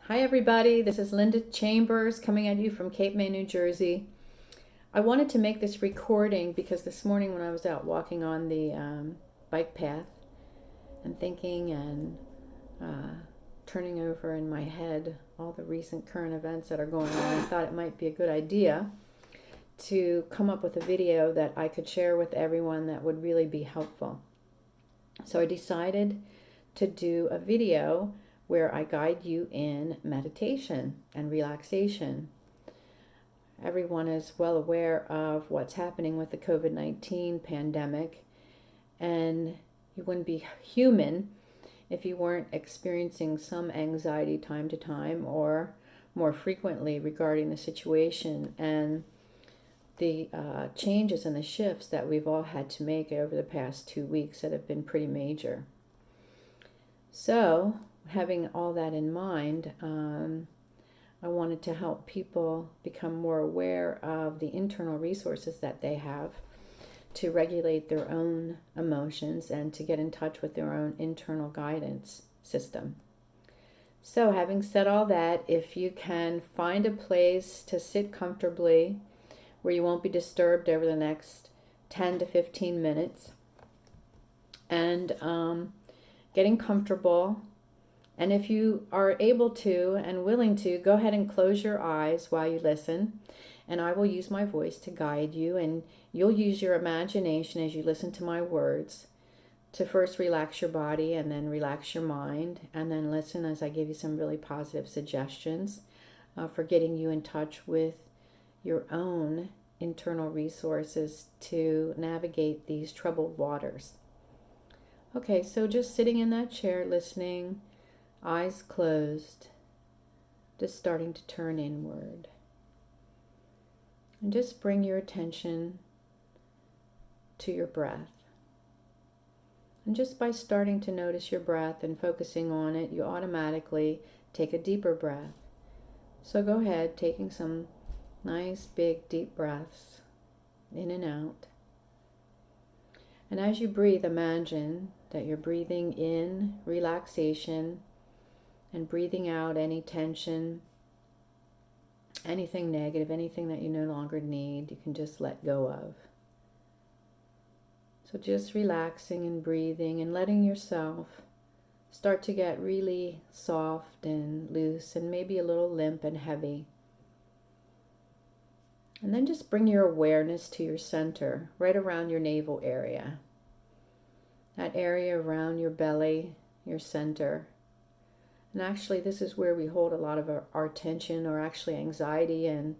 Hi, everybody. This is Linda Chambers coming at you from Cape May, New Jersey. I wanted to make this recording because this morning when I was out walking on the bike path and thinking and turning over in my head all the recent current events that are going on, I thought it might be a good idea to come up with a video that I could share with everyone that would really be helpful. So I decided to do a video where I guide you in meditation and relaxation. Everyone is well aware of what's happening with the COVID-19 pandemic, and you wouldn't be human if you weren't experiencing some anxiety time to time or more frequently regarding the situation and the changes and the shifts that we've all had to make over the past 2 weeks that have been pretty major. So, having all that in mind, I wanted to help people become more aware of the internal resources that they have to regulate their own emotions and to get in touch with their own internal guidance system. So, having said all that, if you can find a place to sit comfortably where you won't be disturbed over the next 10 to 15 minutes and getting comfortable. And if you are able to and willing to, go ahead and close your eyes while you listen. And I will use my voice to guide you. And you'll use your imagination as you listen to my words to first relax your body and then relax your mind. And then listen as I give you some really positive suggestions for getting you in touch with your own internal resources to navigate these troubled waters. Okay, so just sitting in that chair, listening, eyes closed, just starting to turn inward. And just bring your attention to your breath. And just by starting to notice your breath and focusing on it, you automatically take a deeper breath. So go ahead, taking some nice, big, deep breaths in and out. And as you breathe, imagine that you're breathing in relaxation and breathing out any tension, anything negative, anything that you no longer need, you can just let go of. So just relaxing and breathing and letting yourself start to get really soft and loose and maybe a little limp and heavy. And then just bring your awareness to your center, right around your navel area. That area around your belly, your center. And actually, this is where we hold a lot of our tension, or actually anxiety and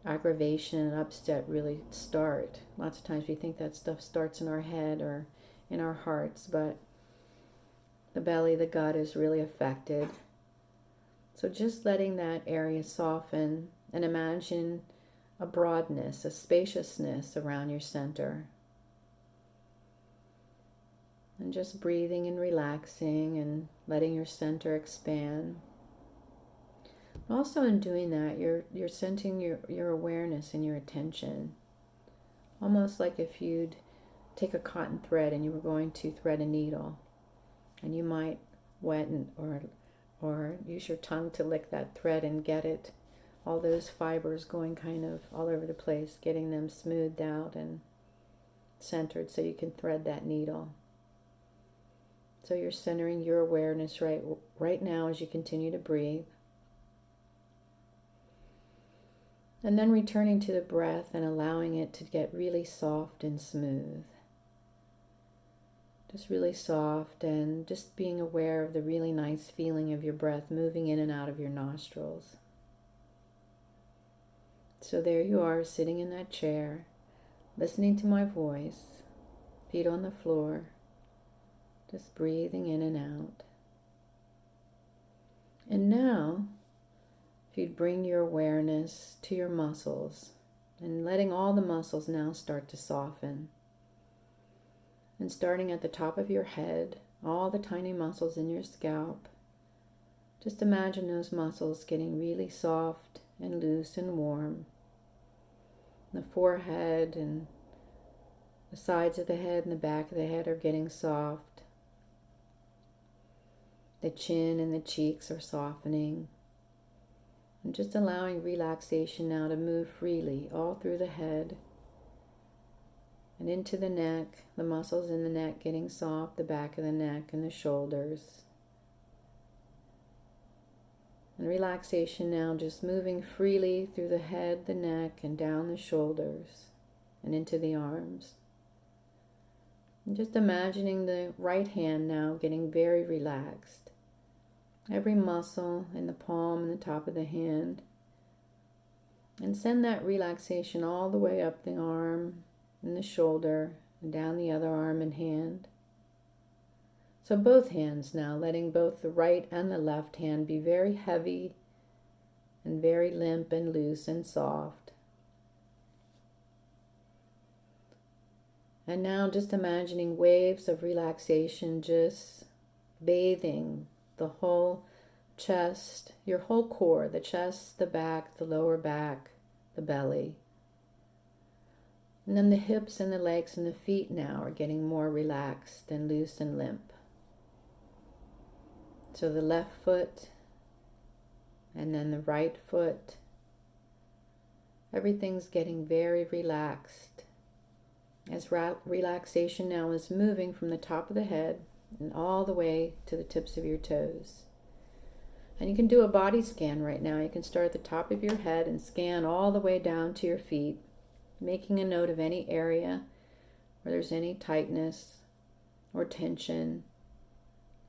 aggravation and upset really start. Lots of times we think that stuff starts in our head or in our hearts, but the belly, the gut is really affected. So just letting that area soften and imagine a broadness, a spaciousness around your center. And just breathing and relaxing and letting your center expand. Also in doing that, you're centering your awareness and your attention. Almost like if you'd take a cotton thread and you were going to thread a needle. And you might wet or use your tongue to lick that thread and get it, all those fibers going kind of all over the place, getting them smoothed out and centered so you can thread that needle. So you're centering your awareness right now as you continue to breathe. And then returning to the breath and allowing it to get really soft and smooth. Just really soft, and just being aware of the really nice feeling of your breath moving in and out of your nostrils. So there you are, sitting in that chair, listening to my voice, feet on the floor, just breathing in and out. And now, if you'd bring your awareness to your muscles and letting all the muscles now start to soften. And starting at the top of your head, all the tiny muscles in your scalp, just imagine those muscles getting really soft and loose and warm. The forehead and the sides of the head and the back of the head are getting soft. The chin and the cheeks are softening. And just allowing relaxation now to move freely all through the head and into the neck, the muscles in the neck getting soft, the back of the neck and the shoulders. And relaxation now just moving freely through the head, the neck, and down the shoulders and into the arms. And just imagining the right hand now getting very relaxed. Every muscle in the palm and the top of the hand. And send that relaxation all the way up the arm and the shoulder and down the other arm and hand. So both hands now, letting both the right and the left hand be very heavy and very limp and loose and soft. And now just imagining waves of relaxation just bathing the whole chest, your whole core, the chest, the back, the lower back, the belly. And then the hips and the legs and the feet now are getting more relaxed and loose and limp. So the left foot and then the right foot, everything's getting very relaxed. As relaxation now is moving from the top of the head and all the way to the tips of your toes. And you can do a body scan right now. You can start at the top of your head and scan all the way down to your feet, making a note of any area where there's any tightness or tension.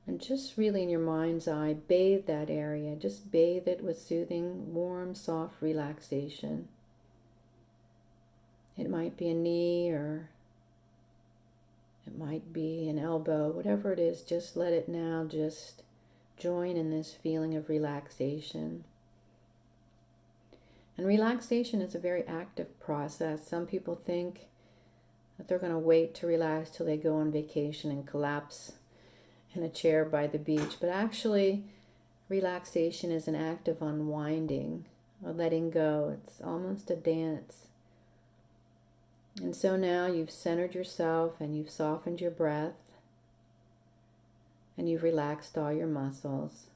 And just really in your mind's eye, bathe that area. Just bathe it with soothing, warm, soft relaxation. It might be a knee or it might be an elbow, whatever it is, just let it now just join in this feeling of relaxation. And relaxation is a very active process. Some people think that they're going to wait to relax till they go on vacation and collapse in a chair by the beach. But actually, relaxation is an act of unwinding or letting go. It's almost a dance. And so now you've centered yourself and you've softened your breath and you've relaxed all your muscles.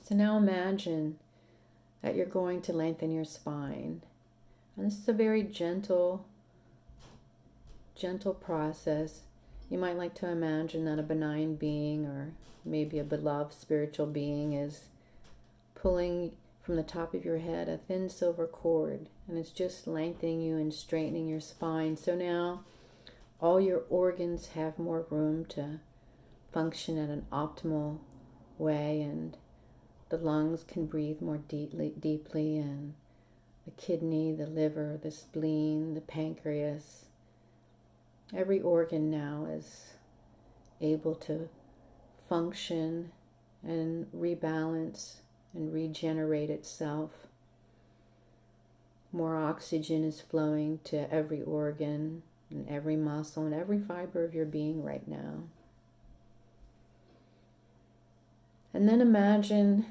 So now imagine that you're going to lengthen your spine. And this is a very gentle process. You might like to imagine that a benign being or maybe a beloved spiritual being is pulling from the top of your head a thin silver cord, and it's just lengthening you and straightening your spine. So now all your organs have more room to function in an optimal way, and the lungs can breathe more deeply, and the kidney, the liver, the spleen, the pancreas, every organ now is able to function and rebalance and regenerate itself. More oxygen is flowing to every organ and every muscle and every fiber of your being right now. And then imagine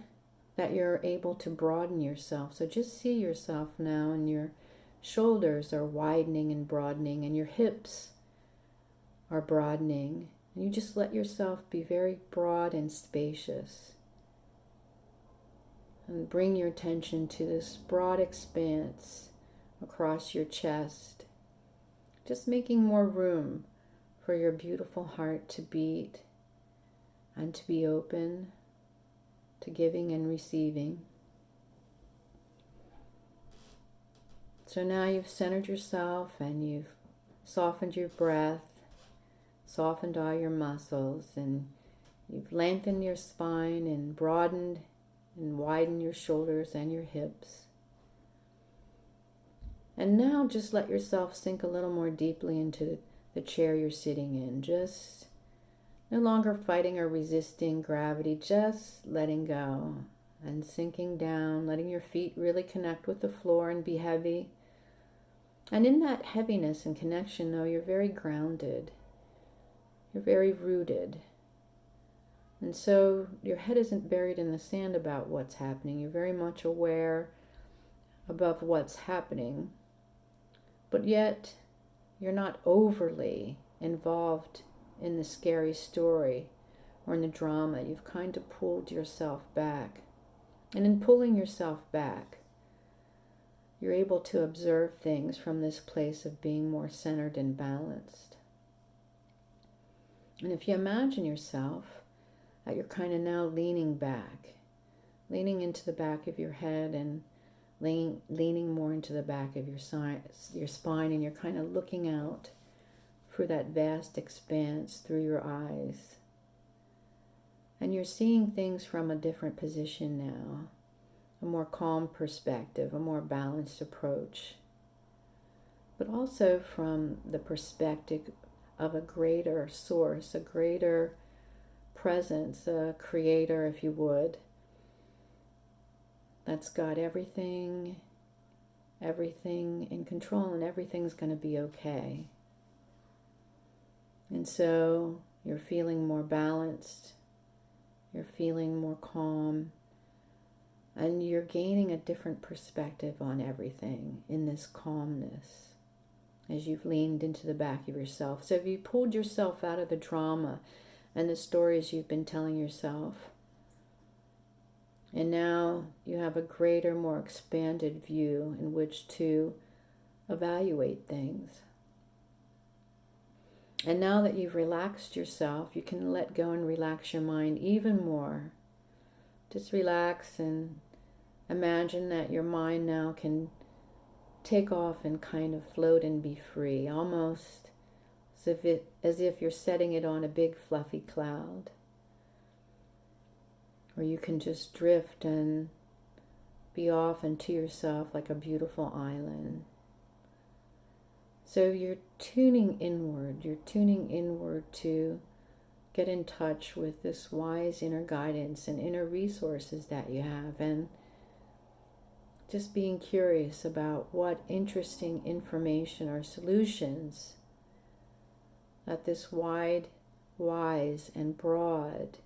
that you're able to broaden yourself. So just see yourself now, and your shoulders are widening and broadening, and your hips are broadening. And you just let yourself be very broad and spacious. And bring your attention to this broad expanse across your chest, just making more room for your beautiful heart to beat and to be open to giving and receiving. So now you've centered yourself and you've softened your breath, softened all your muscles, and you've lengthened your spine and broadened and widen your shoulders and your hips. And now just let yourself sink a little more deeply into the chair you're sitting in. Just no longer fighting or resisting gravity, just letting go and sinking down, letting your feet really connect with the floor and be heavy. And in that heaviness and connection, though, you're very grounded. You're very rooted. And so your head isn't buried in the sand about what's happening. You're very much aware above what's happening. But yet, you're not overly involved in the scary story or in the drama, you've kind of pulled yourself back. And in pulling yourself back, you're able to observe things from this place of being more centered and balanced. And if you imagine yourself that you're kind of now leaning back, leaning into the back of your head and leaning more into the back of your spine, and you're kind of looking out through that vast expanse through your eyes. And you're seeing things from a different position now, a more calm perspective, a more balanced approach, but also from the perspective of a greater source, a greater presence, a creator, if you would, that's got everything in control, and everything's going to be okay. And so you're feeling more balanced, you're feeling more calm, and you're gaining a different perspective on everything in this calmness as you've leaned into the back of yourself. So if you pulled yourself out of the drama and the stories you've been telling yourself, and now you have a greater, more expanded view in which to evaluate things. And now that you've relaxed yourself, you can let go and relax your mind even more. Just relax and imagine that your mind now can take off and kind of float and be free, almost as if you're setting it on a big fluffy cloud. Or you can just drift and be off into yourself like a beautiful island. So you're tuning inward to get in touch with this wise inner guidance and inner resources that you have, and just being curious about what interesting information or solutions that this wide, wise, and broad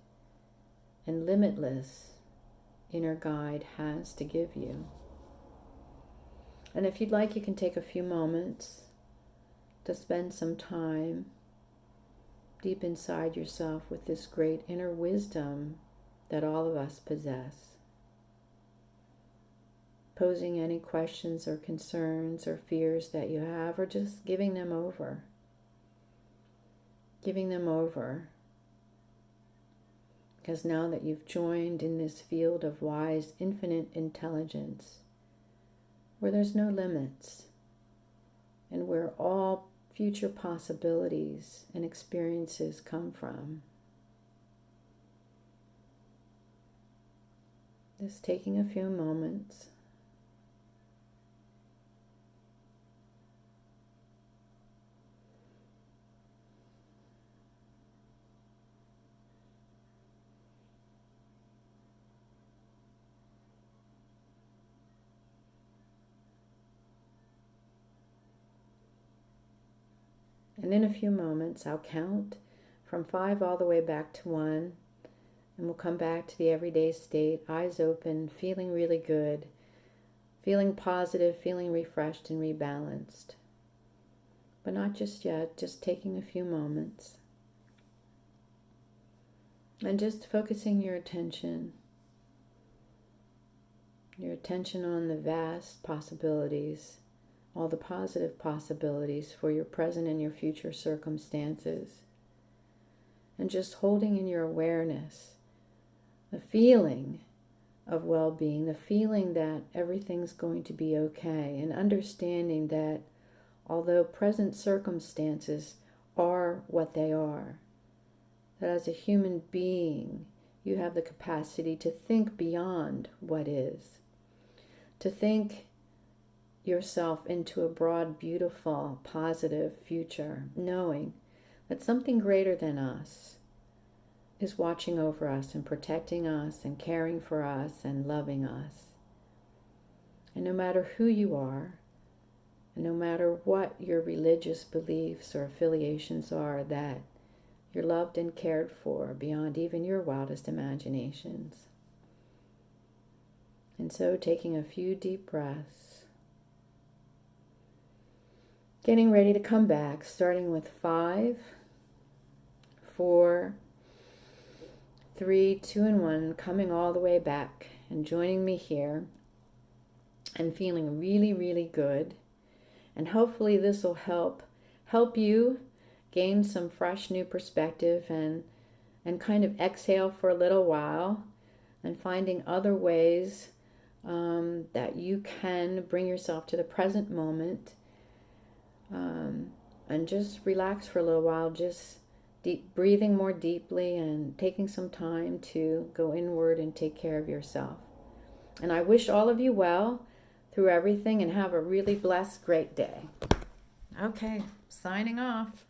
and limitless inner guide has to give you. And if you'd like, you can take a few moments to spend some time deep inside yourself with this great inner wisdom that all of us possess. Posing any questions or concerns or fears that you have, or just giving them over. Giving them over. Because now that you've joined in this field of wise, infinite intelligence, where there's no limits, and where all future possibilities and experiences come from, just taking a few moments. And in a few moments, I'll count from 5 all the way back to 1, and we'll come back to the everyday state, eyes open, feeling really good, feeling positive, feeling refreshed and rebalanced. But not just yet, just taking a few moments. And just focusing your attention on the vast possibilities, all the positive possibilities for your present and your future circumstances. And just holding in your awareness the feeling of well-being, the feeling that everything's going to be okay, and understanding that although present circumstances are what they are, that as a human being, you have the capacity to think beyond what is, to think yourself into a broad, beautiful, positive future, knowing that something greater than us is watching over us and protecting us and caring for us and loving us. And no matter who you are, and no matter what your religious beliefs or affiliations are, that you're loved and cared for beyond even your wildest imaginations. And so taking a few deep breaths, getting ready to come back, starting with 5, 4, 3, 2, and 1, coming all the way back and joining me here and feeling really, really good. And hopefully this will help you gain some fresh new perspective and kind of exhale for a little while and finding other ways that you can bring yourself to the present moment, and just relax for a little while, just breathing more deeply and taking some time to go inward and take care of yourself. And I wish all of you well through everything and have a really blessed, great day. Okay, signing off.